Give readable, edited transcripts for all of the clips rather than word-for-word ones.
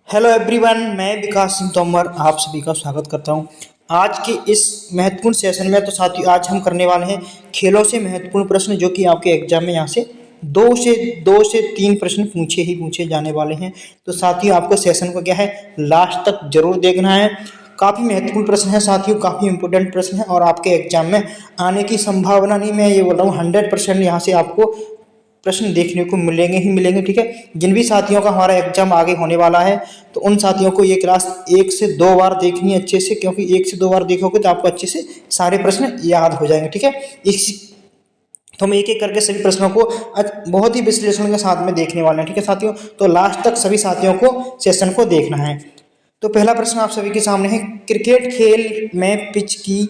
Hello everyone, मैं विकास सिंह तोमर आप सभी का स्वागत करता हूं। आज के इस महत्वपूर्ण सेशन में तो साथियों आज हम करने वाले हैं खेलों से महत्वपूर्ण प्रश्न, जो कि आपके एग्जाम में यहाँ से दो से तीन प्रश्न पूछे जाने वाले हैं। तो साथियों आपको सेशन को क्या है, लास्ट तक जरूर देखना है। काफ़ी महत्वपूर्ण प्रश्न है साथियों, काफ़ी इंपॉर्टेंट प्रश्न है और आपके एग्जाम में आने की संभावना नहीं, मैं ये बोल रहा हूँ 100% यहाँ से आपको प्रश्न देखने को मिलेंगे ही मिलेंगे। ठीक है, जिन भी साथियों का हमारा एग्जाम आगे होने वाला है तो उन साथियों को ये क्लास 1 से 2 बार देखनी है अच्छे से, क्योंकि 1 से 2 बार देखोगे तो आपको अच्छे से सारे प्रश्न याद हो जाएंगे। ठीक है, इस तो हम एक एक करके सभी प्रश्नों को बहुत ही विश्लेषण के साथ में देखने वाले हैं। ठीक है साथियों, तो लास्ट तक सभी साथियों को सेशन को देखना है। तो पहला प्रश्न आप सभी के सामने है, क्रिकेट खेल में पिच की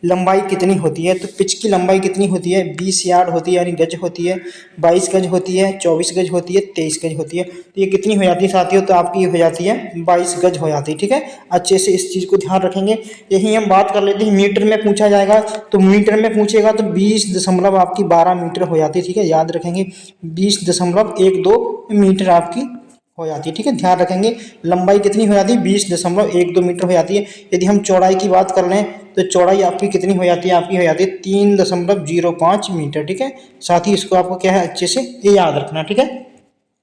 लंबाई कितनी होती है? तो पिच की लंबाई कितनी होती है? 20 यार्ड होती है, यानी गज होती है, 22 गज होती है, 24 गज होती है, 23 गज होती है। तो ये कितनी हो जाती है साथियों? तो आपकी हो जाती है 22 गज हो जाती है। ठीक है, अच्छे से इस चीज़ को ध्यान रखेंगे। यही हम बात कर लेते हैं मीटर में पूछा जाएगा, तो मीटर में पूछेगा तो 20 दशमलव आपकी 12 मीटर हो जाती है। ठीक है, याद रखेंगे 20.12 मीटर आपकी हो जाती है। ठीक है, ध्यान रखेंगे लंबाई कितनी हो जाती है? 20.12 मीटर हो जाती है। यदि हम चौड़ाई की बात कर लें तो चौड़ाई आपकी कितनी हो जाती है? आपकी हो जाती है 3.05 मीटर। ठीक है, साथ ही इसको आपको क्या है, अच्छे से ये याद रखना। ठीक है,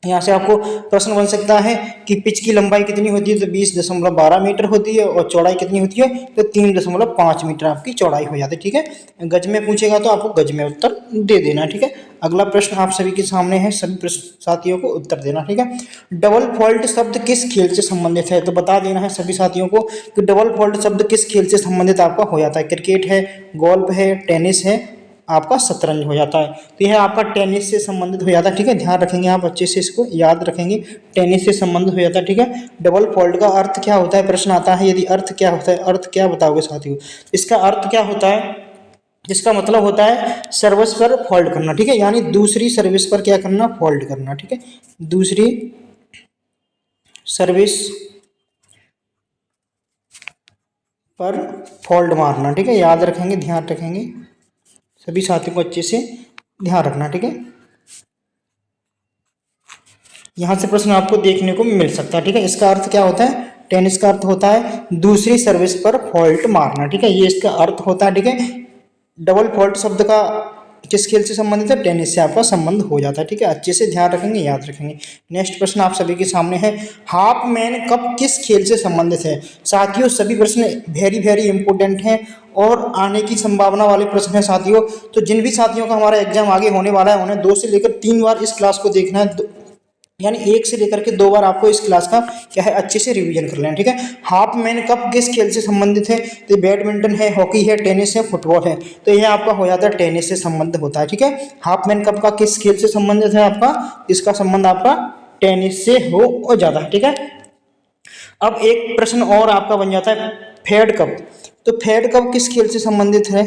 यहाँ से आपको प्रश्न बन सकता है कि पिच की लंबाई कितनी होती है? तो 20.12 मीटर होती है और चौड़ाई कितनी होती है? तो 3.5 मीटर आपकी चौड़ाई हो जाती है। ठीक है, गज में पूछेगा तो आपको गज में उत्तर दे देना। ठीक है, अगला प्रश्न आप सभी के सामने है, सभी प्रश्न साथियों को उत्तर देना। ठीक है, डबल फॉल्ट शब्द किस खेल से संबंधित है? तो बता देना है सभी साथियों को कि डबल फॉल्ट शब्द किस खेल से संबंधित आपका हो जाता है। क्रिकेट है, गोल्फ है, टेनिस है, आपका शतरंज हो जाता है। तो यह आपका टेनिस से संबंधित हो जाता है। ठीक है, ध्यान रखेंगे आप अच्छे से, इसको याद रखेंगे, टेनिस से संबंधित हो जाता है। ठीक है, डबल फॉल्ट का अर्थ क्या होता है? प्रश्न आता है, यदि अर्थ क्या होता है, अर्थ क्या बताओगे साथियों? इसका अर्थ क्या होता है? जिसका मतलब होता है सर्विस पर फॉल्ट करना। ठीक है, यानी दूसरी सर्विस पर क्या करना? फॉल्ट करना। ठीक है, दूसरी सर्विस पर फॉल्ट मारना। ठीक है, याद रखेंगे, ध्यान रखेंगे, सभी साथियों को अच्छे से ध्यान रखना। ठीक है, यहाँ से प्रश्न आपको देखने को मिल सकता है। ठीक है, इसका अर्थ क्या होता है? टेनिस का अर्थ होता है दूसरी सर्विस पर फॉल्ट मारना। ठीक है, ये इसका अर्थ होता है। ठीक है, डबल फॉल्ट शब्द का किस खेल से संबंधित है? टेनिस से आपका संबंध हो जाता है। ठीक है, अच्छे से ध्यान रखेंगे, याद रखेंगे। नेक्स्ट प्रश्न आप सभी के सामने है, हाफ मैन कप किस खेल से संबंधित है? साथियों सभी प्रश्न वेरी वेरी इंपॉर्टेंट हैं और आने की संभावना वाले प्रश्न हैं साथियों। तो जिन भी साथियों का हमारा एग्जाम आगे होने वाला है उन्हें 2 से लेकर 3 बार इस क्लास को देखना है, यानी 1 से लेकर के 2 बार आपको इस क्लास का क्या है, अच्छे से रिवीजन कर लेना। ठीक है, हाफ मैन कप किस खेल से संबंधित है? तो बैडमिंटन है, हॉकी है, टेनिस है, फुटबॉल है। तो यह आपका हो जाता है टेनिस से संबंध होता है। ठीक है, हाफ मैन कप का किस खेल से संबंधित है आपका? इसका संबंध आपका टेनिस से हो जाता है। ठीक है, अब एक प्रश्न और आपका बन जाता है, फेड कप। तो फेड कप किस खेल से संबंधित है?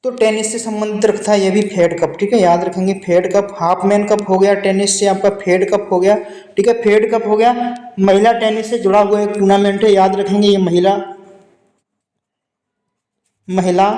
तो टेनिस से संबंधित रखता है ये भी फेड कप। ठीक है, याद रखेंगे, Fed Cup, half man cup हो गया, टेनिस से आपका फेड कप हो गया। ठीक है, फेड कप हो गया, महिला टेनिस से जुड़ा हुआ एक टूर्नामेंट है, याद रखेंगे ये महिला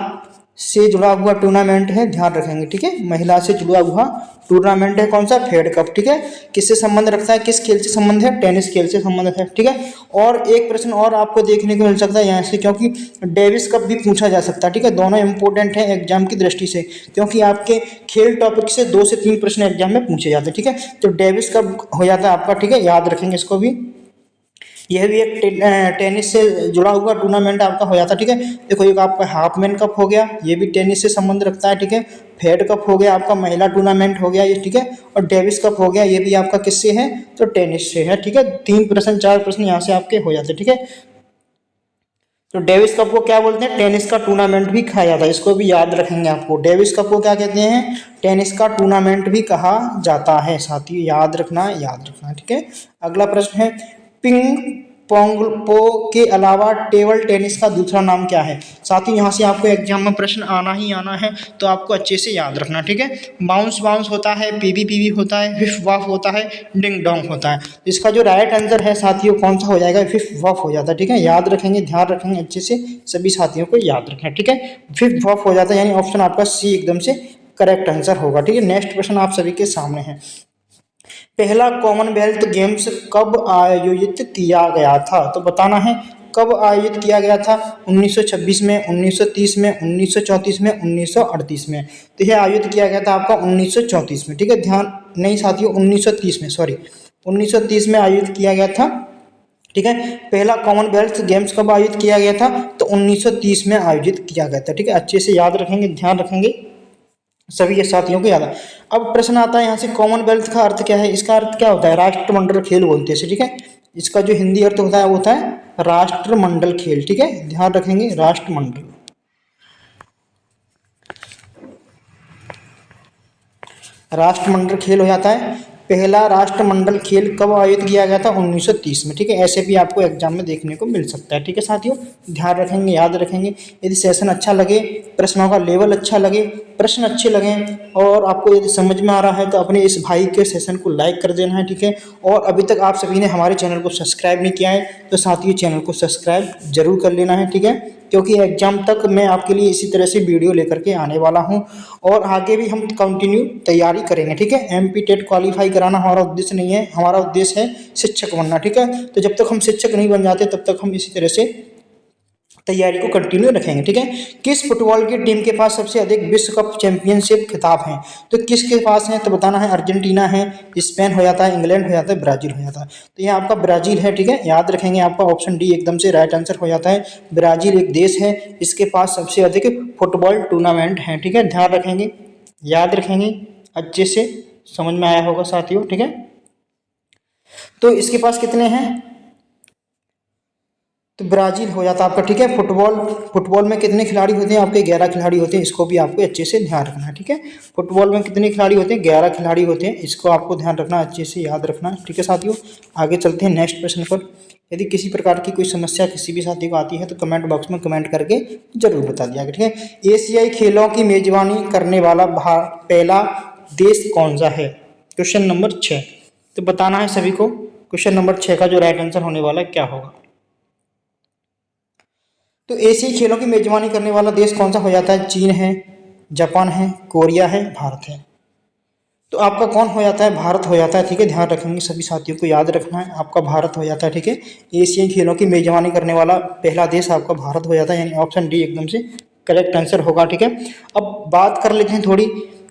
से जुड़ा हुआ टूर्नामेंट है, ध्यान रखेंगे। ठीक है, महिला से जुड़ा हुआ टूर्नामेंट है, कौन सा? Fed Cup. ठीक है, किससे संबंध रखता है? किस खेल से संबंध है? टेनिस खेल से संबंध है। ठीक है, और एक प्रश्न और आपको देखने को मिल सकता है यहाँ से, क्योंकि डेविस कप भी पूछा जा सकता है। ठीक है, दोनों इंपॉर्टेंट है एग्जाम की दृष्टि से, क्योंकि आपके खेल टॉपिक से 2 से 3 प्रश्न एग्जाम में पूछे जाते हैं। ठीक है, तो डेविस कप हो जाता है आपका। ठीक है, याद रखेंगे इसको भी, यह भी एक टेनिस से जुड़ा हुआ टूर्नामेंट आपका हो जाता है। ठीक है, देखो एक आपका हाफ मैन कप हो गया, ये भी टेनिस से संबंध रखता है। ठीक है, फेड कप हो गया आपका, महिला टूर्नामेंट हो गया ये। ठीक है, और डेविस कप हो गया, ये भी आपका किससे है? तो टेनिस से है। ठीक है, 3 प्रश्न 4 प्रश्न यहाँ से आपके हो जाते हैं। ठीक है, तो डेविस कप को क्या बोलते हैं? टेनिस का टूर्नामेंट भी कहा जाता है, इसको भी याद रखेंगे आपको। डेविस कप को क्या कहते हैं? टेनिस का टूर्नामेंट भी कहा जाता है साथियों, याद रखना, याद रखना। ठीक है, अगला प्रश्न है, पिंग पोंग पो के अलावा टेबल टेनिस का दूसरा नाम क्या है? साथियों यहाँ से आपको एग्जाम में प्रश्न आना ही आना है, तो आपको अच्छे से याद रखना। ठीक है, बाउंस बाउंस होता है, पीवी पीवी होता है, विफ वाफ होता है, डिंग डोंग होता है। इसका जो राइट आंसर है साथियों कौन सा हो जाएगा? विफ वाफ हो जाता है। ठीक है, याद रखेंगे, ध्यान रखेंगे अच्छे से, सभी साथियों को याद रखना। ठीक है, विफ वाफ हो जाता है, यानी ऑप्शन आपका सी एकदम से करेक्ट आंसर होगा। ठीक है, नेक्स्ट प्रश्न आप सभी के सामने है, पहला कॉमनवेल्थ गेम्स कब आयोजित किया गया था? तो बताना है कब आयोजित किया गया था। 1926 में, 1930 में, 1934 में, 1938 में। तो यह आयोजित किया गया था आपका 1934 में। ठीक है, ध्यान नहीं साथियों, 1930 में, सॉरी 1930 में आयोजित किया गया था। ठीक है, पहला कॉमनवेल्थ गेम्स कब आयोजित किया गया था? तो 1930 में आयोजित किया गया था। ठीक है, अच्छे से याद रखेंगे, ध्यान रखेंगे सभी के साथियों को याद है। अब प्रश्न आता है यहाँ से, कॉमनवेल्थ का अर्थ क्या है? इसका अर्थ क्या होता है? राष्ट्रमंडल खेल बोलते हैं इसे। ठीक है, इसका जो हिंदी अर्थ होता है वो होता है राष्ट्रमंडल खेल। ठीक है, ध्यान रखेंगे, राष्ट्रमंडल, राष्ट्रमंडल खेल हो जाता है। पहला राष्ट्रमंडल खेल कब आयोजित किया गया था? 1930 में। ठीक है, ऐसे भी आपको एग्जाम में देखने को मिल सकता है। ठीक है साथियों, ध्यान रखेंगे, याद रखेंगे। यदि सेशन अच्छा लगे, प्रश्नों का लेवल अच्छा लगे, प्रश्न अच्छे लगें और आपको यदि समझ में आ रहा है तो अपने इस भाई के सेशन को लाइक कर देना है। ठीक है, और अभी तक आप सभी ने हमारे चैनल को सब्सक्राइब नहीं किया है तो साथियों चैनल को सब्सक्राइब जरूर कर लेना है। ठीक है, क्योंकि एग्जाम तक मैं आपके लिए इसी तरह से वीडियो लेकर के आने वाला हूं और आगे भी हम कंटिन्यू तैयारी करेंगे। ठीक है, एमपी टेट क्वालिफाई कराना हमारा उद्देश्य नहीं है, हमारा उद्देश्य है शिक्षक बनना। ठीक है, तो जब तक हम शिक्षक नहीं बन जाते तब तक हम इसी तरह से तैयारी को कंटिन्यू रखेंगे। ठीक है, किस फुटबॉल की टीम के पास सबसे अधिक विश्व कप चैंपियनशिप खिताब हैं? तो किसके पास है? तो बताना है अर्जेंटीना है, स्पेन हो जाता है, इंग्लैंड हो जाता है, ब्राजील हो जाता है। तो ये आपका ब्राजील है। ठीक है, याद रखेंगे, आपका ऑप्शन डी एकदम से राइट आंसर हो जाता है। ब्राजील एक देश है, इसके पास सबसे अधिक फुटबॉल टूर्नामेंट हैं। ठीक है, ध्यान रखेंगे, याद रखेंगे, अच्छे से समझ में आया होगा साथियों। ठीक है, तो इसके पास कितने हैं? तो ब्राजील हो जाता है आपका। ठीक है, फुटबॉल में कितने खिलाड़ी होते हैं? आपके 11 खिलाड़ी होते हैं, इसको भी आपको अच्छे से ध्यान रखना है। ठीक है, फुटबॉल में कितने खिलाड़ी होते हैं? 11 खिलाड़ी होते हैं, इसको आपको ध्यान रखना, अच्छे से याद रखना है। ठीक है साथियों, आगे चलते हैं नेक्स्ट प्रश्न पर। यदि किसी प्रकार की कोई समस्या किसी भी साथी को आती है तो कमेंट बॉक्स में कमेंट करके जरूर बता दिया। ठीक है, एशियाई खेलों की मेजबानी करने वाला पहला देश कौन सा है? Question number 6। तो बताना है सभी को, क्वेश्चन नंबर 6 का जो राइट आंसर होने वाला है क्या होगा? तो एशियाई खेलों की मेजबानी करने वाला देश कौन सा हो जाता है? चीन है, जापान है, कोरिया है, भारत है। तो आपका कौन हो जाता है? भारत हो जाता है। ठीक है, ध्यान रखेंगे, सभी साथियों को याद रखना है, आपका भारत हो जाता है। ठीक है, एशियाई खेलों की मेजबानी करने वाला पहला देश आपका भारत हो जाता है, यानी ऑप्शन डी एकदम से करेक्ट आंसर होगा। ठीक है, अब बात कर लेते हैं थोड़ी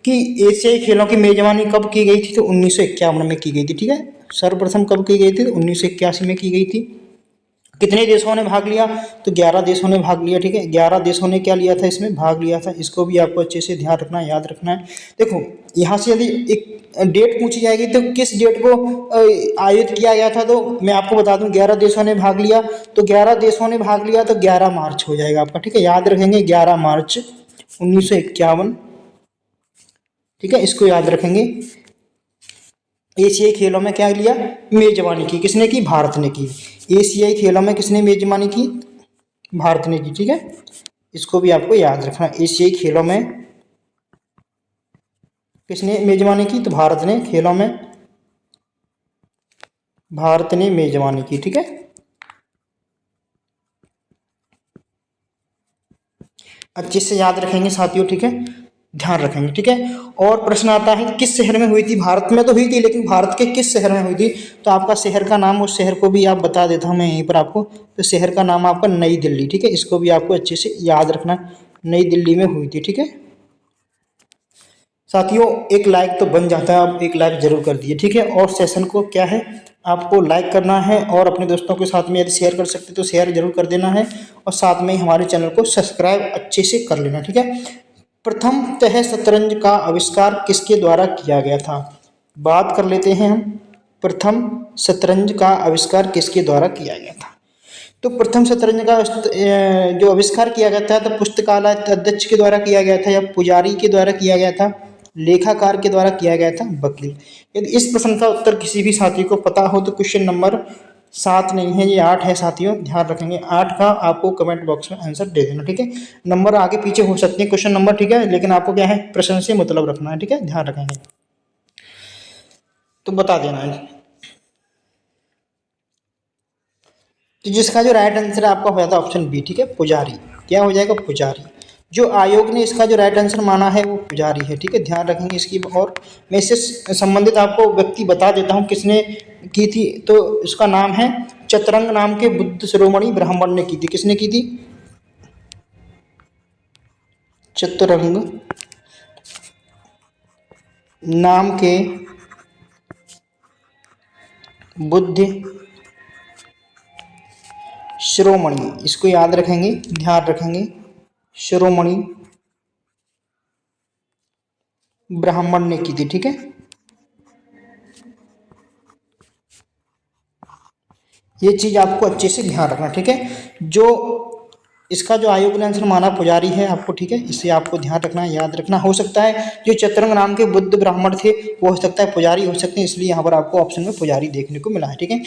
कि एशियाई खेलों की मेजबानी कब की गई थी? तो 1951 में की गई थी। ठीक है, सर्वप्रथम कब की गई थी? 1981 में की गई थी। कितने देशों ने भाग लिया? तो 11 देशों ने भाग लिया। ठीक है, 11 देशों ने क्या लिया था? इसमें भाग लिया था, इसको भी आपको अच्छे से ध्यान रखना है, याद रखना है। देखो, यहाँ से यदि एक डेट पूछी जाएगी तो किस डेट को आयोजित किया गया था, तो मैं आपको बता दूं 11 देशों ने भाग लिया। तो 11 देशों ने भाग लिया तो 11 मार्च हो जाएगा आपका। ठीक है, याद रखेंगे 11 मार्च 1951। ठीक है, इसको याद रखेंगे। एशियाई खेलों में क्या लिया? मेजबानी की। किसने की? भारत ने की। एशियाई खेलों में किसने मेजबानी की? भारत ने की। ठीक है, इसको भी आपको याद रखना, एशियाई खेलों में किसने मेजबानी की? तो भारत ने खेलों में, भारत ने मेजबानी की। ठीक है, अच्छे से याद रखेंगे साथियों। ठीक है, ध्यान रखेंगे। ठीक है, और प्रश्न आता है किस शहर में हुई थी? भारत में तो हुई थी, लेकिन भारत के किस शहर में हुई थी? तो आपका शहर का नाम, उस शहर को भी आप बता देता हूं मैं यहीं पर आपको। तो शहर का नाम आपका नई दिल्ली। ठीक है, इसको भी आपको अच्छे से याद रखना, नई दिल्ली में हुई थी। ठीक है साथियों, एक लाइक तो बन जाता है, आप एक लाइक जरूर कर दिए। ठीक है, और सेशन को क्या है, आपको लाइक करना है और अपने दोस्तों के साथ में यदि शेयर कर सकते तो शेयर जरूर कर देना है, और साथ में ही हमारे चैनल को सब्सक्राइब अच्छे से कर लेना। ठीक है, प्रथमतः शतरंज का आविष्कार किसके द्वारा किया गया था? बात कर लेते हैं हम, प्रथम शतरंज का आविष्कार किसके द्वारा किया गया था? तो प्रथम शतरंज का जो आविष्कार किया गया था, तो पुस्तकालय अध्यक्ष के द्वारा किया गया था, या पुजारी के द्वारा किया गया था, लेखाकार के द्वारा किया गया था, वकील। यदि इस प्रश्न का उत्तर किसी भी साथी को पता हो तो क्वेश्चन नंबर 7 नहीं है, ये 8 है साथियों, ध्यान रखेंगे। 8 का आपको कमेंट बॉक्स में आंसर दे देना। ठीक है, नंबर आगे पीछे हो सकते हैं क्वेश्चन नंबर। ठीक है, लेकिन आपको क्या है, प्रश्न से मतलब रखना है। ठीक है, ध्यान रखेंगे तो बता देना है। तो जिसका जो राइट आंसर आपका हो जाता है ऑप्शन बी। ठीक है, पुजारी। क्या हो जाएगा? पुजारी। जो आयोग ने इसका जो राइट आंसर माना है वो पुजारी है, ठीक है, ध्यान रखेंगे इसकी। और मैं इससे संबंधित आपको व्यक्ति बता देता हूँ किसने की थी। तो इसका नाम है चतरंग नाम के बुद्ध शिरोमणि ब्राह्मण ने की थी। किसने की थी? चतरंग नाम के बुद्ध शिरोमणि, इसको याद रखेंगे, ध्यान रखेंगे, शिरोमणि ब्राह्मण ने की थी, ठीक है। ये चीज आपको अच्छे से ध्यान रखना, ठीक है। जो इसका जो आयोग ने आंसर माना पुजारी है आपको, ठीक है, इससे आपको ध्यान रखना है, याद रखना। हो सकता है जो चतरंग नाम के बुद्ध ब्राह्मण थे वो हो सकता है पुजारी हो सकते हैं, इसलिए यहाँ पर आपको ऑप्शन में पुजारी देखने को मिला है, ठीक है।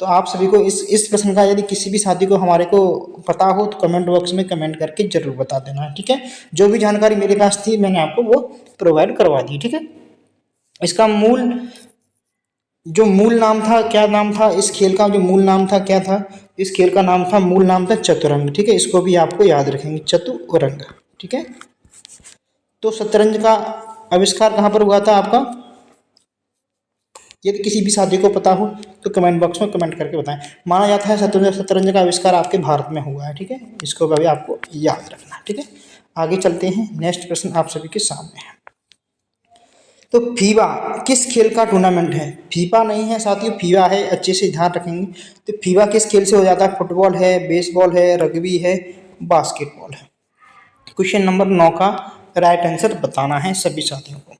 तो आप सभी को इस प्रश्न का यदि किसी भी साथी को हमारे को पता हो तो कमेंट बॉक्स में कमेंट करके जरूर बता देना है, ठीक है। जो भी जानकारी मेरे पास थी मैंने आपको वो प्रोवाइड करवा दी, ठीक है। इसका मूल नाम था, क्या नाम था इस खेल का? जो मूल नाम था क्या था? इस खेल का नाम था, मूल नाम था चतुरंग, ठीक है। इसको भी आपको याद रखेंगे, चतुरंग, ठीक है। तो शतरंज का आविष्कार कहाँ पर हुआ था आपका? यदि किसी भी साथी को पता हो तो कमेंट बॉक्स में कमेंट करके बताएं। माना जाता है शतरंज का आविष्कार आपके भारत में हुआ है, ठीक है। इसको भी आपको याद रखना है, ठीक है। आगे चलते हैं, नेक्स्ट प्रश्न आप सभी के सामने है। तो फीवा किस खेल का टूर्नामेंट है? फीफा नहीं है साथियों, फीवा है, अच्छे से ध्यान रखेंगे। तो फीवा किस खेल से हो जाता है? फुटबॉल है, बेसबॉल है, रग्बी है, बास्केटबॉल है। क्वेश्चन नंबर 9 का राइट आंसर बताना है सभी साथियों को।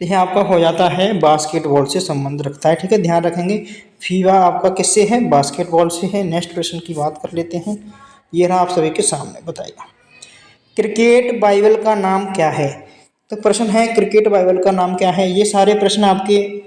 तो यह आपका हो जाता है बास्केटबॉल से संबंध रखता है, ठीक है, ध्यान रखेंगे। फीवा आपका किससे है? बास्केटबॉल से है। नेक्स्ट प्रश्न की बात कर लेते हैं, ये रहा आप सभी के सामने, बताइए क्रिकेट बाइबल का नाम क्या है? तो प्रश्न है क्रिकेट बाइबल का नाम क्या है। ये सारे प्रश्न आपके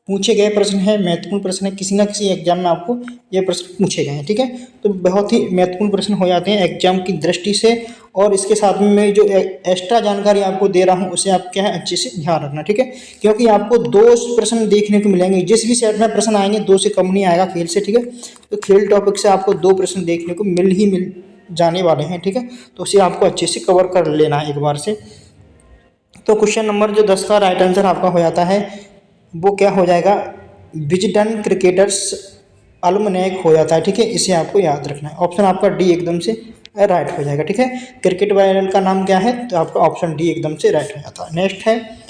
पूछे गए प्रश्न है, महत्वपूर्ण प्रश्न है, किसी ना किसी एग्जाम में आपको ये प्रश्न पूछे गए हैं, ठीक है। तो बहुत ही महत्वपूर्ण प्रश्न हो जाते हैं एग्जाम की दृष्टि से। और इसके साथ में मैं जो एक्स्ट्रा जानकारी आपको दे रहा हूँ उसे आप क्या है अच्छे से ध्यान रखना, ठीक है। क्योंकि आपको 2 प्रश्न देखने को मिलेंगे, जिस भी सेट में प्रश्न आएंगे 2 से कम नहीं आएगा खेल से, ठीक है। तो खेल टॉपिक से आपको 2 प्रश्न देखने को मिल जाने वाले हैं, ठीक है। तो उसे आपको अच्छे से कवर कर लेना है एक बार से। तो क्वेश्चन नंबर जो 10 का राइट आंसर आपका हो जाता है वो क्या हो जाएगा? विजडन क्रिकेटर्स अल्मनैक हो जाता है, ठीक है। इसे आपको याद रखना है। ऑप्शन आपका डी एकदम से राइट हो जाएगा, ठीक है। क्रिकेट बाइबल का नाम क्या है? तो आपका ऑप्शन डी एकदम से राइट हो जाता है। नेक्स्ट है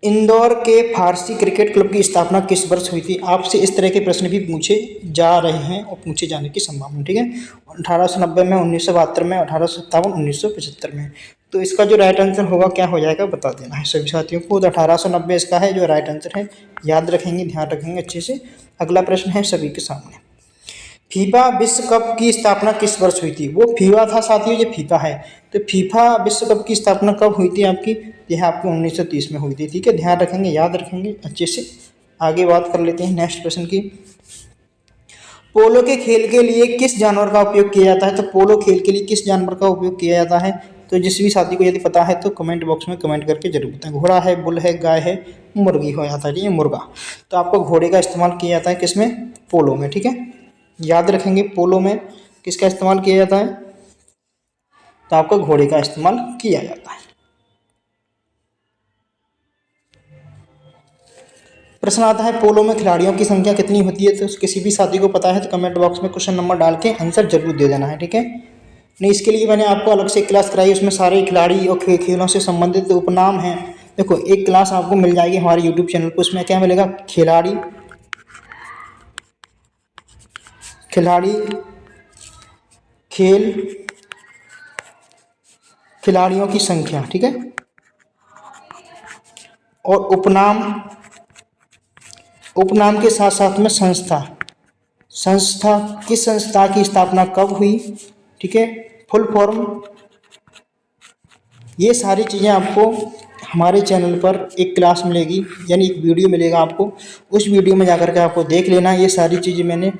इंदौर के फारसी क्रिकेट क्लब की स्थापना किस वर्ष हुई थी? आपसे इस तरह के प्रश्न भी पूछे जा रहे हैं और पूछे जाने की संभावना, ठीक है। 1890 में, 1972 में, 1857, 1975 में। तो इसका जो राइट आंसर होगा क्या हो जाएगा बता देना है सभी साथियों को। तो 1890 इसका है जो राइट आंसर है, याद रखेंगे, ध्यान रखेंगे अच्छे से। अगला प्रश्न है सभी के सामने, फीफा विश्व कप की स्थापना किस वर्ष हुई थी? वो फीफा था साथियों, ये फीफा है। तो फीफा विश्व कप की स्थापना कब हुई थी आपकी? यह आपकी 1930 में हुई थी, ठीक है, ध्यान रखेंगे, याद रखेंगे अच्छे से। आगे बात कर लेते हैं नेक्स्ट प्रश्न की। पोलो के खेल के लिए किस जानवर का उपयोग किया जाता है? तो पोलो खेल के लिए किस जानवर का उपयोग किया जाता है? तो जिस भी साथी को यदि पता है तो कमेंट बॉक्स में कमेंट करके जरूर बताएं। घोड़ा है, बुल है, गाय है, मुर्गी हो जाता है, ठीक है, मुर्गा। तो आपको घोड़े का इस्तेमाल किया जाता है किसमें? पोलो में, ठीक है, याद रखेंगे। पोलो में किसका इस्तेमाल किया जाता है? तो आपको घोड़े का इस्तेमाल किया जाता है। प्रश्न आता है पोलो में खिलाड़ियों की संख्या कितनी होती है? तो किसी भी साथी को पता है तो कमेंट बॉक्स में क्वेश्चन नंबर डाल के आंसर जरूर दे देना है, ठीक है। नहीं, इसके लिए मैंने आपको अलग से क्लास कराई, उसमें सारे खिलाड़ी और खेलों से संबंधित उपनाम हैं। देखो एक क्लास आपको मिल जाएगी हमारे यूट्यूब चैनल पर, उसमें क्या मिलेगा? खिलाड़ी, खेल, खिलाड़ियों की संख्या, ठीक है, और उपनाम के साथ साथ में संस्था किस संस्था की स्थापना कब हुई, ठीक है, फुल फॉर्म। ये सारी चीज़ें आपको हमारे चैनल पर एक क्लास मिलेगी, यानी एक वीडियो मिलेगा आपको, उस वीडियो में जाकर के आपको देख लेना। ये सारी चीज़ें मैंने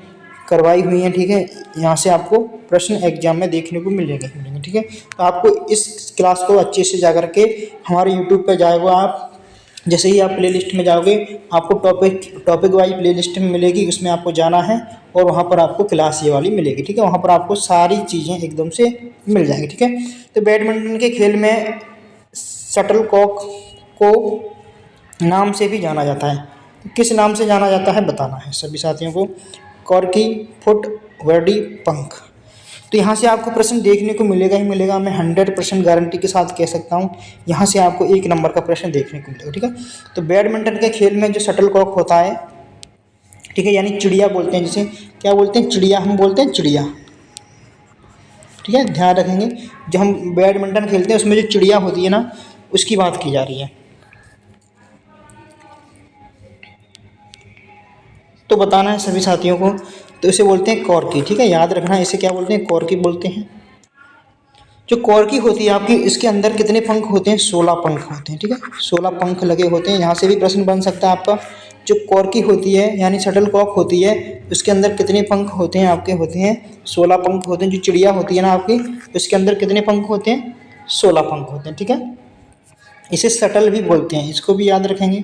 करवाई हुई हैं, ठीक है। यहाँ से आपको प्रश्न एग्जाम में देखने को मिलेंगे, ठीक है। तो आपको इस क्लास को अच्छे से जाकर के हमारे यूट्यूब पर जाएगा, आप जैसे ही आप प्लेलिस्ट में जाओगे आपको टॉपिक वाइज प्लेलिस्ट में मिलेगी, उसमें आपको जाना है और वहाँ पर आपको क्लास ये वाली मिलेगी, ठीक है। वहाँ पर आपको सारी चीज़ें एकदम से मिल जाएंगी, ठीक है। तो बैडमिंटन के खेल में शटलकॉक को नाम से भी जाना जाता है। किस नाम से जाना जाता है बताना है सभी साथियों को। कॉर्की, फुट, वर्डी, पंख। तो यहाँ से आपको प्रश्न देखने को मिलेगा ही मिलेगा, मैं 100% गारंटी के साथ कह सकता हूँ यहाँ से आपको 1 नंबर का प्रश्न देखने को मिलेगा, ठीक है। तो बैडमिंटन के खेल में जो शटलकॉक होता है, ठीक है, यानी चिड़िया बोलते हैं जिसे, क्या बोलते हैं, चिड़िया, हम बोलते हैं चिड़िया, ठीक है। ध्यान रखेंगे जब हम बैडमिंटन खेलते हैं उसमें जो चिड़िया होती है ना, उसकी बात की जा रही है। तो बताना है सभी साथियों को। तो इसे बोलते हैं कॉर्की, ठीक है, याद रखना इसे क्या बोलते हैं, कॉर्की बोलते हैं। जो कॉर्की होती है आपकी, इसके अंदर कितने पंख होते हैं, 16 पंख होते हैं, ठीक है, 16 पंख लगे होते हैं। यहाँ से भी प्रश्न बन सकता है आपका। जो कॉर्की होती है यानी शटलकॉक होती है, उसके अंदर कितने पंख होते हैं, आपके होते हैं 16 पंख होते हैं। जो चिड़िया होती है ना आपकी, उसके अंदर कितने पंख होते हैं, 16 पंख होते हैं, ठीक है। इसे शटल भी बोलते हैं, इसको भी याद रखेंगे।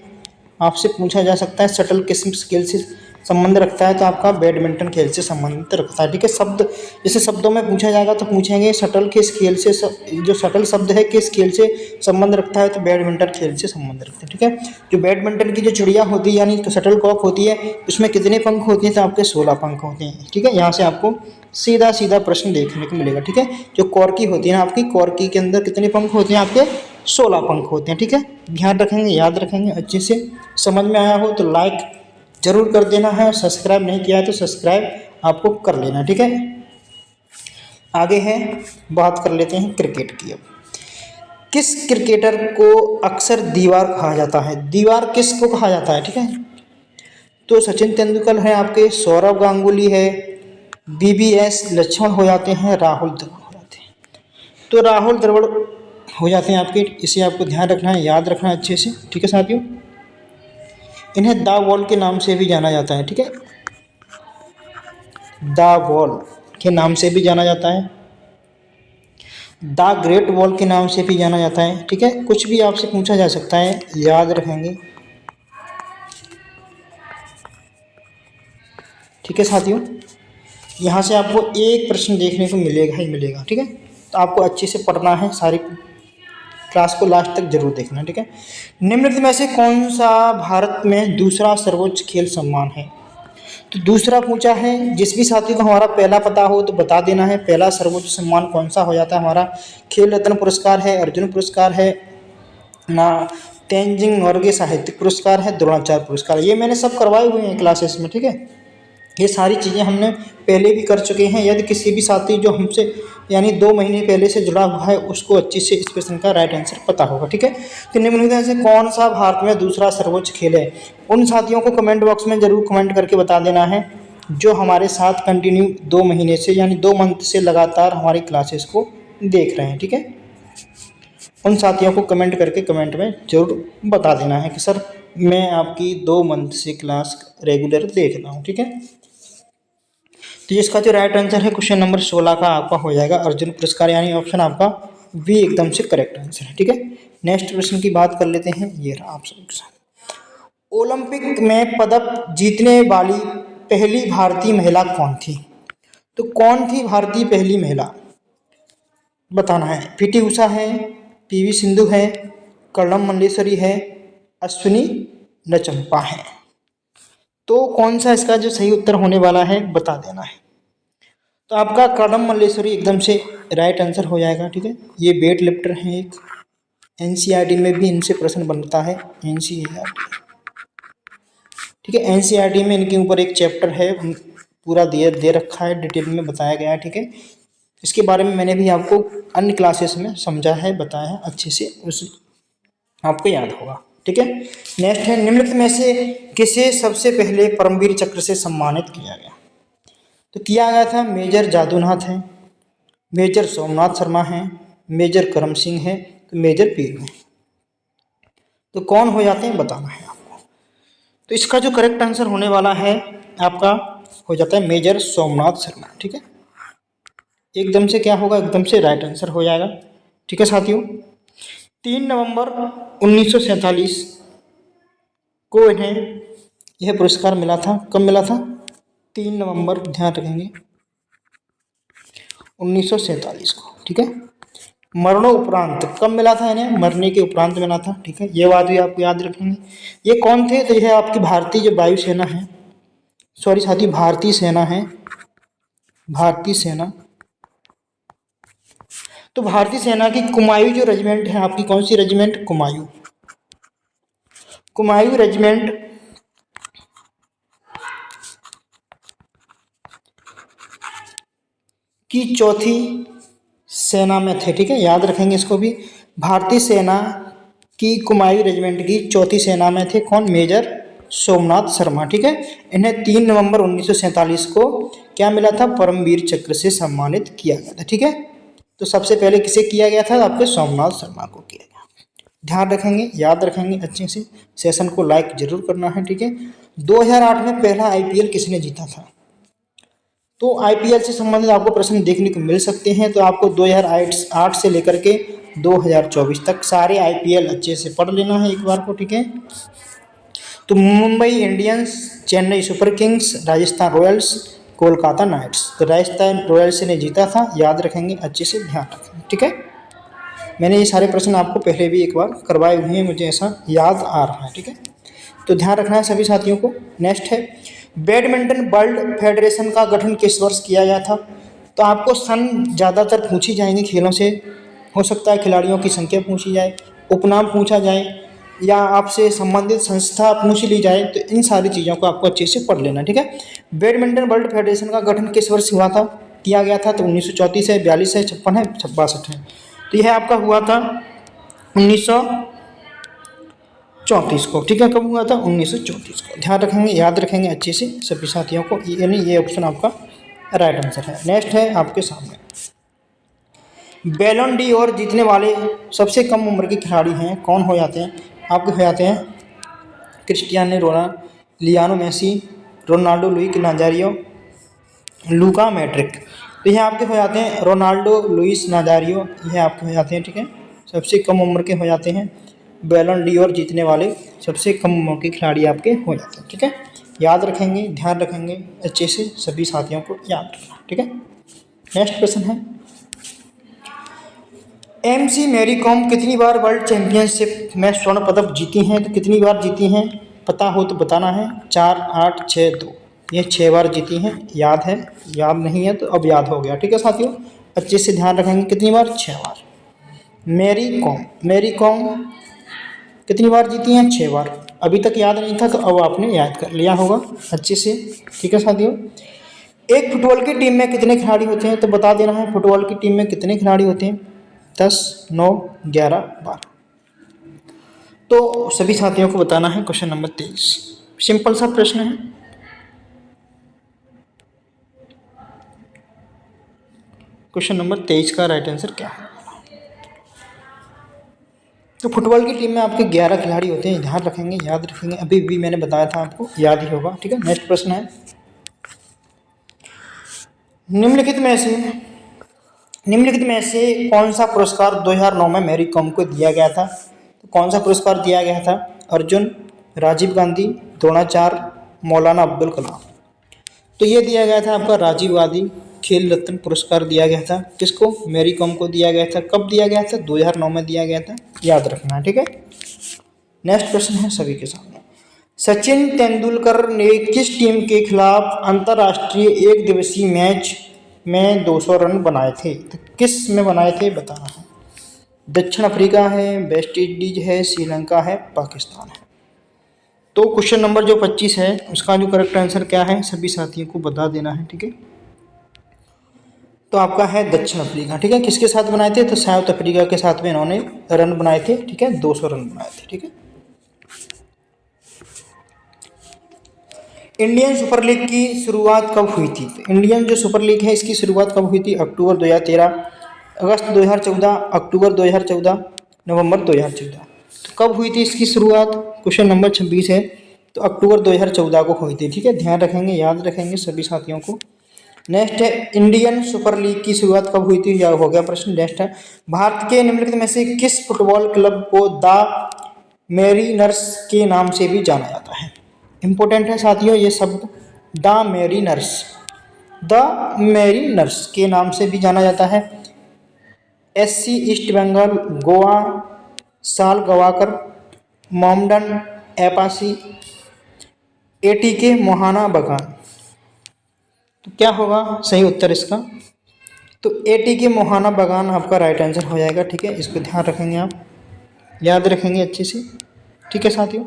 आपसे पूछा जा सकता है शटल किस खेल से संबंध रखता है, तो आपका बैडमिंटन खेल से संबंध रखता है, ठीक है। शब्द जैसे शब्दों में पूछा जाएगा तो पूछेंगे शटल किस खेल से जो शटल शब्द है किस खेल से संबंध रखता है, तो बैडमिंटन खेल से संबंध रखता है, ठीक है। जो बैडमिंटन की जो चिड़िया होती है यानी शटल कॉक होती है, उसमें कितने पंख होते हैं, तो आपके 16 पंख होते हैं, ठीक है। यहाँ से आपको सीधा सीधा प्रश्न देखने को मिलेगा, ठीक है। जो कॉर्की होती है ना आपकी, कॉर्की के अंदर कितने पंख होते हैं, आपके 16 पंख होते हैं, ठीक है। ध्यान रखेंगे, याद रखेंगे, अच्छे से समझ में आया हो तो लाइक जरूर कर देना है, सब्सक्राइब नहीं किया है तो सब्सक्राइब आपको कर लेना, ठीक है। आगे है, बात कर लेते हैं क्रिकेट की। अब किस क्रिकेटर को अक्सर दीवार कहा जाता है, दीवार किसको कहा जाता है, ठीक है। तो सचिन तेंदुलकर है आपके, सौरव गांगुली है, BBS लक्ष्मण हो जाते हैं, राहुल द्रविड़ हो जाते हैं। तो राहुल द्रविड़ हो जाते हैं आपके, इसे आपको ध्यान रखना है, याद रखना है अच्छे से, ठीक है साथियों। इन्हें द वॉल के नाम से भी जाना जाता है, ठीक है, द वॉल के नाम से भी जाना जाता है, द ग्रेट वॉल के नाम से भी जाना जाता है, ठीक है। कुछ भी आपसे पूछा जा सकता है, याद रखेंगे, ठीक है साथियों। यहाँ से आपको एक प्रश्न देखने को मिलेगा ही मिलेगा, ठीक है। तो आपको अच्छे से पढ़ना है, सारी क्लास को लास्ट तक जरूर देखना, ठीक है। निम्नलिखित में से कौन सा भारत में दूसरा सर्वोच्च खेल सम्मान है, तो दूसरा पूछा है। जिस भी साथी को हमारा पहला पता हो तो बता देना है, पहला सर्वोच्च सम्मान कौन सा हो जाता है हमारा। खेल रत्न पुरस्कार है, अर्जुन पुरस्कार है ना, तेंजिंग नोर्गे साहित्यिक पुरस्कार है, द्रोणाचार्य पुरस्कार। ये मैंने सब करवाए हुए हैं क्लासेस में, ठीक है। ये सारी चीज़ें हमने पहले भी कर चुके हैं। यदि किसी भी साथी जो हमसे यानी 2 महीने पहले से जुड़ा हुआ है उसको अच्छे से इस प्रश्न का राइट आंसर पता होगा, ठीक है। तो निम्नलिखित से कौन सा भारत में दूसरा सर्वोच्च खेल है, उन साथियों को कमेंट बॉक्स में ज़रूर कमेंट करके बता देना है जो हमारे साथ कंटिन्यू 2 महीने से यानी 2 मंथ से लगातार हमारी क्लासेस को देख रहे हैं, ठीक है। उन साथियों को कमेंट करके कमेंट में जरूर बता देना है कि सर मैं आपकी 2 मंथ से क्लास रेगुलर देख रहा हूँ, ठीक है। तो इसका जो राइट आंसर है क्वेश्चन नंबर 16 का आपका हो जाएगा अर्जुन पुरस्कार, यानी ऑप्शन आपका बी एकदम से करेक्ट आंसर है, ठीक है। नेक्स्ट प्रश्न की बात कर लेते हैं, ये रहा आप सबके साथ। ओलंपिक में पदक जीतने वाली पहली भारतीय महिला कौन थी, तो कौन थी भारतीय पहली महिला बताना है। PT उषा है, PV सिंधु है, कर्णम मल्लेश्वरी है, अश्विनी नचंपा है। तो कौन सा इसका जो सही उत्तर होने वाला है बता देना है। तो आपका कर्णम मल्लेश्वरी एकदम से राइट आंसर हो जाएगा, ठीक है। ये वेट लिफ्टर हैं एक, NCERT में भी इनसे प्रश्न बनता है, NCERT, ठीक है। NCERT में इनके ऊपर एक चैप्टर है, पूरा दे रखा है, डिटेल में बताया गया है, ठीक है। इसके बारे में मैंने भी आपको अन्य क्लासेस में समझा है, बताया है अच्छे से, उस आपको याद होगा, ठीक है। नेक्स्ट है, निम्नलिखित में से किसे सबसे पहले परमवीर चक्र से सम्मानित किया गया, तो किया गया था मेजर जादूनाथ है, मेजर सोमनाथ शर्मा है, मेजर करम सिंह है, तो मेजर पीरू है। तो कौन हो जाते हैं बताना है आपको। तो इसका जो करेक्ट आंसर होने वाला है आपका हो जाता है मेजर सोमनाथ शर्मा, ठीक है। एकदम से क्या होगा, एकदम से राइट आंसर हो जाएगा, ठीक है साथियों। 3 नवंबर 1947 को इन्हें यह पुरस्कार मिला था। कब मिला था? 3 नवंबर, ध्यान रखेंगे, 1947 को। ठीक है, मरणोपरांत कब मिला था इन्हें? मरने के उपरांत मिला था। ठीक है, ये बात भी आप याद रखेंगे। ये कौन थे? तो यह आपकी भारतीय जो वायुसेना है, सॉरी साथी, भारतीय सेना है, भारतीय सेना। तो भारतीय सेना की कुमायूं जो रेजिमेंट है आपकी, कौन सी रेजिमेंट? कुमायूं, कुमायूं रेजिमेंट की चौथी सेना में थे। ठीक है, याद रखेंगे इसको भी। भारतीय सेना की कुमायूं रेजिमेंट की चौथी सेना में थे कौन? मेजर सोमनाथ शर्मा। ठीक है, इन्हें 3 नवंबर 1947 को क्या मिला था? परमवीर चक्र से सम्मानित किया गया था। ठीक है, तो सबसे पहले किसे किया गया था? आपके सोमनाथ शर्मा को किया गया। ध्यान रखेंगे, याद रखेंगे अच्छे से। सेशन को लाइक जरूर करना है। ठीक है, 2008 में पहला आईपीएल किसने जीता था? तो आईपीएल से संबंधित आपको प्रश्न देखने को मिल सकते हैं। तो आपको 2008 से लेकर के 2024 तक सारे आईपीएल अच्छे से पढ़ लेना है एक बार को। ठीक है, तो Mumbai Indians, Chennai Super Kings, Rajasthan Royals, Kolkata Knights. तो राजस्थान रॉयल्स ने जीता था, याद रखेंगे, अच्छे से ध्यान रखेंगे। ठीक है, मैंने ये सारे प्रश्न आपको पहले भी एक बार करवाए हुए हैं, मुझे ऐसा याद आ रहा है। ठीक है, तो ध्यान रखना है सभी साथियों को। नेक्स्ट है, बैडमिंटन वर्ल्ड फेडरेशन का गठन किस वर्ष किया गया था? तो आपको सन ज़्यादातर पूछी जाएंगी खेलों से, हो सकता है खिलाड़ियों की संख्या पूछी जाए, उपनाम पूछा जाए, या आपसे संबंधित संस्था पूछ ली जाए। तो इन सारी चीज़ों को आपको अच्छे से पढ़ लेना। ठीक है, बैडमिंटन वर्ल्ड फेडरेशन का गठन किस वर्ष हुआ था, किया गया था? तो 1934 है, 42 है, 56 है, 62 है। तो यह आपका हुआ था 1934 को। ठीक है, कब हुआ था? 1934 को। ध्यान रखेंगे, याद रखेंगे अच्छे से सभी साथियों को, यानी ये ऑप्शन आपका राइट आंसर है। नेक्स्ट है आपके सामने, बैलन डी और जीतने वाले सबसे कम उम्र के खिलाड़ी हैं कौन हो जाते हैं? आपके हो जाते हैं Cristiano Ronaldo, Lionel Messi, Ronaldo Luis Nazario, Luka Modric. तो यह आपके हो जाते हैं रोनाल्डो लुइस नाजारियो, यह आपके हो जाते हैं। ठीक है, सबसे कम उम्र के हो जाते हैं। बैलन डी और जीतने वाले सबसे कम उम्र के खिलाड़ी आपके हो जाते हैं। ठीक है, याद रखेंगे, ध्यान रखेंगे अच्छे से, सभी साथियों को याद रखना। ठीक है, नेक्स्ट क्वेश्चन है, एमसी मैरी कॉम कितनी बार वर्ल्ड चैंपियनशिप में स्वर्ण पदक जीती हैं? तो कितनी बार जीती हैं पता हो तो बताना है। 4, 8, 6, 2। ये 6 बार जीती हैं। याद है? याद नहीं है तो अब याद हो गया। ठीक है साथियों, अच्छे से ध्यान रखेंगे। कितनी बार? 6 बार। मैरी कॉम कितनी बार जीती हैं? 6 बार। अभी तक याद नहीं था तो अब आपने याद कर लिया होगा अच्छे से। ठीक है साथियों, एक फुटबॉल की टीम में कितने खिलाड़ी होते हैं? तो बता देना है, फुटबॉल की टीम में कितने खिलाड़ी होते हैं? 10, 9, 11, 12। तो सभी साथियों को बताना है। क्वेश्चन नंबर 23, सिंपल सा प्रश्न है। क्वेश्चन नंबर 23 का राइट आंसर क्या है? तो फुटबॉल की टीम में आपके 11 खिलाड़ी होते हैं, ध्यान रखेंगे, याद रखेंगे। अभी भी मैंने बताया था, आपको याद ही होगा। ठीक है, नेक्स्ट प्रश्न है, निम्नलिखित में से कौन सा पुरस्कार 2009 में मैरी कॉम को दिया गया था? तो कौन सा पुरस्कार दिया गया था? अर्जुन, राजीव गांधी, द्रोणाचार्य, मौलाना अब्दुल कलाम। तो ये दिया गया था आपका राजीव गांधी खेल रत्न पुरस्कार दिया गया था। किसको? मैरी कॉम को दिया गया था। कब दिया गया था? 2009 में दिया गया था, याद रखना है। ठीक है, नेक्स्ट प्रश्न है सभी के सामने, सचिन तेंदुलकर ने किस टीम के खिलाफ अंतर्राष्ट्रीय एक दिवसीय मैच में 200 रन बनाए थे? तो किस में बनाए थे बताना है। दक्षिण अफ्रीका है, वेस्ट इंडीज है, श्रीलंका है, पाकिस्तान है। तो क्वेश्चन नंबर जो 25 है उसका जो करेक्ट आंसर क्या है सभी साथियों को बता देना है। ठीक है, तो आपका है दक्षिण अफ्रीका। ठीक है, किसके साथ बनाए थे? तो साउथ अफ्रीका के साथ में इन्होंने रन बनाए थे। ठीक है, 200 रन बनाए थे। ठीक है, इंडियन सुपर लीग की शुरुआत कब हुई थी? तो इंडियन जो सुपर लीग है इसकी शुरुआत कब हुई थी? अक्टूबर 2013, अगस्त 2014, अक्टूबर 2014, नवंबर 2014। तो कब हुई थी इसकी शुरुआत? क्वेश्चन नंबर 26 है, तो अक्टूबर 2014 को हुई थी। ठीक है, ध्यान रखेंगे, याद रखेंगे सभी साथियों को। नेक्स्ट है, इंडियन सुपर लीग की शुरुआत कब हुई थी? या हो गया प्रश्न। नेक्स्ट है, भारत के निम्नलिखित में से किस फुटबॉल क्लब को द मेरीनर्स के नाम से भी जाना जाता है। इम्पोर्टेंट है साथियों ये शब्द, द मेरीनर्स, द मेरीनर्स के नाम से भी जाना जाता है। SC ईस्ट बंगाल, गोवा, साल गवाकर, मोमडन, एपासी, ATK मोहाना बगान। तो क्या होगा सही उत्तर इसका? तो ATK मोहाना बगान आपका राइट आंसर हो जाएगा। ठीक है, इसको ध्यान रखेंगे, आप याद रखेंगे अच्छे से। ठीक है साथियों,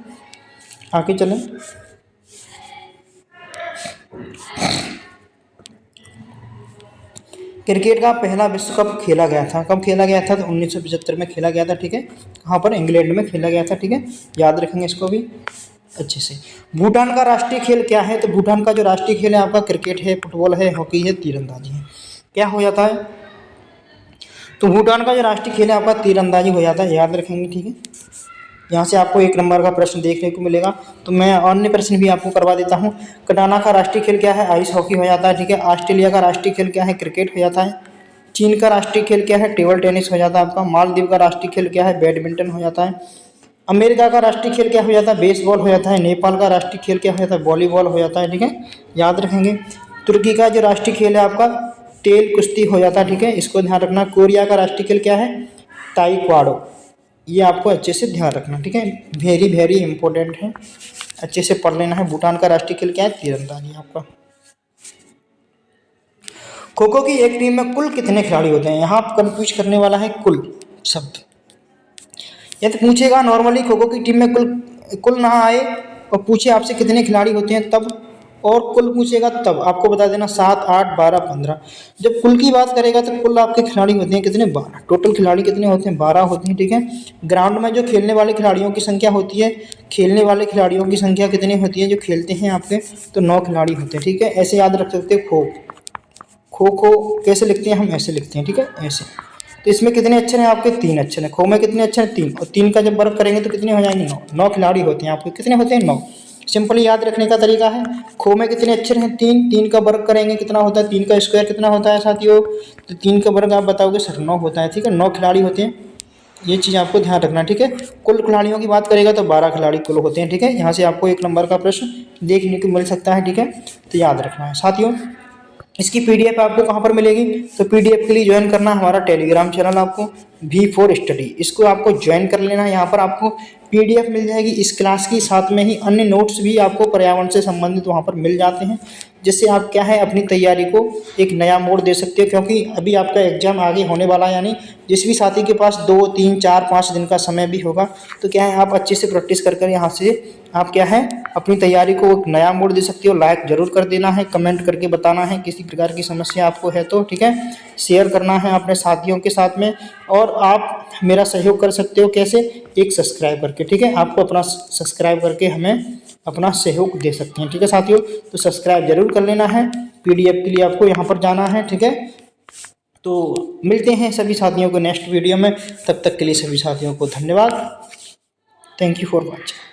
आगे चलें। क्रिकेट का पहला विश्व कप खेला गया था, कब खेला गया था? तो 1975 में खेला गया था। ठीक है, कहाँ पर? इंग्लैंड में खेला गया था। ठीक है, याद रखेंगे इसको भी अच्छे से। भूटान का राष्ट्रीय खेल क्या है? तो भूटान का जो राष्ट्रीय खेल है आपका क्रिकेट है, फुटबॉल है, हॉकी है, तीरंदाजी है। क्या हो जाता है? तो भूटान का जो राष्ट्रीय खेल है आपका तीरंदाजी हो जाता है, याद रखेंगे। ठीक है, यहाँ से आपको 1 नंबर का प्रश्न देखने को मिलेगा। तो मैं अन्य प्रश्न भी आपको करवा देता हूँ। कनाडा का राष्ट्रीय खेल क्या है? आइस हॉकी हो जाता है। ठीक है, ऑस्ट्रेलिया का राष्ट्रीय खेल क्या है? क्रिकेट हो जाता है। चीन का राष्ट्रीय खेल क्या है? टेबल टेनिस हो जाता है आपका। मालदीव का राष्ट्रीय खेल क्या है? बैडमिंटन हो जाता है। अमेरिका का राष्ट्रीय खेल क्या हो जाता है? बेसबॉल हो जाता है। नेपाल का राष्ट्रीय खेल क्या हो जाता है? वॉलीबॉल हो जाता है। ठीक है, याद रखेंगे। तुर्की का जो राष्ट्रीय खेल है आपका तेल कुश्ती हो जाता है। ठीक है, इसको ध्यान रखना। कोरिया का राष्ट्रीय खेल क्या है? ताइक्वांडो। ये आपको अच्छे से ध्यान रखना। ठीक है, वेरी वेरी इंपॉर्टेंट है, अच्छे से पढ़ लेना है। भूटान का राष्ट्रीय खेल क्या है? तीरंदाजी आपका। खो खो की एक टीम में कुल कितने खिलाड़ी होते हैं? यहाँ कंफ्यूज करने वाला है कुल शब्द। यदि पूछेगा नॉर्मली खो खो की टीम में कुल कुल ना आए और पूछे आपसे कितने खिलाड़ी होते हैं तब, और कुल पूछेगा तब आपको बता देना 7, 8, 12, 15। जब कुल की बात करेगा तो कुल आपके खिलाड़ी होते हैं कितने? 12। टोटल खिलाड़ी कितने होते हैं? 12 होते हैं। ठीक है, ग्राउंड में जो खेलने वाले खिलाड़ियों की संख्या होती है, खेलने वाले खिलाड़ियों की संख्या कितनी होती है जो खेलते हैं आपके? तो 9 खिलाड़ी होते हैं। ठीक है, ऐसे याद रख सकते हैं। खो खो कैसे लिखते हैं? हम ऐसे लिखते हैं। ठीक है, ऐसे। तो इसमें कितने अक्षर हैं आपके? 3 अक्षर हैं। खो में कितने अक्षर हैं? 3। और 3 का जब वर्ग करेंगे तो कितने हो जाएंगे? 9। 9 खिलाड़ी होते हैं आपके। कितने होते हैं? 9। सिंपली याद रखने का तरीका है, खो में कितने अक्षर हैं? 3। 3 का वर्ग करेंगे कितना होता है? 3 का स्क्वायर कितना होता है साथियों? तो 3 का वर्ग आप बताओगे सर 9 होता है। ठीक है, 9 खिलाड़ी होते हैं, ये चीज़ आपको ध्यान रखना। ठीक है, कुल खिलाड़ियों की बात करेगा तो 12 खिलाड़ी कुल होते हैं। ठीक है, यहाँ से आपको 1 नंबर का प्रश्न देखने को मिल सकता है। ठीक है, तो याद रखना है साथियों। इसकी PDF आपको कहाँ पर मिलेगी? तो PDF के लिए ज्वाइन करना हमारा टेलीग्राम चैनल आपको V4 स्टडी, इसको आपको ज्वाइन कर लेना है। यहाँ पर आपको PDF मिल जाएगी इस क्लास की, साथ में ही अन्य नोट्स भी आपको पर्यावरण से संबंधित वहाँ पर मिल जाते हैं, जिससे आप क्या है अपनी तैयारी को एक नया मोड़ दे सकते हो। क्योंकि अभी आपका एग्जाम आगे होने वाला है, यानी जिस भी साथी के पास 2, 3, 4, 5 दिन का समय भी होगा, तो क्या है आप अच्छे से प्रैक्टिस कर यहाँ से आप क्या है अपनी तैयारी को एक नया मोड़ दे सकते हो। लाइक जरूर कर देना है, कमेंट करके बताना है किसी प्रकार की समस्या आपको है तो। ठीक है, शेयर करना है अपने साथियों के साथ में, और आप मेरा सहयोग कर सकते हो कैसे? एक सब्सक्राइब करके। ठीक है, आपको अपना सब्सक्राइब करके हमें अपना सहयोग दे सकते हैं। ठीक है साथियों, तो सब्सक्राइब जरूर कर लेना है। PDF के लिए आपको यहाँ पर जाना है। ठीक है, तो मिलते हैं सभी साथियों को नेक्स्ट वीडियो में। तब तक के लिए सभी साथियों को धन्यवाद। Thank you for watching.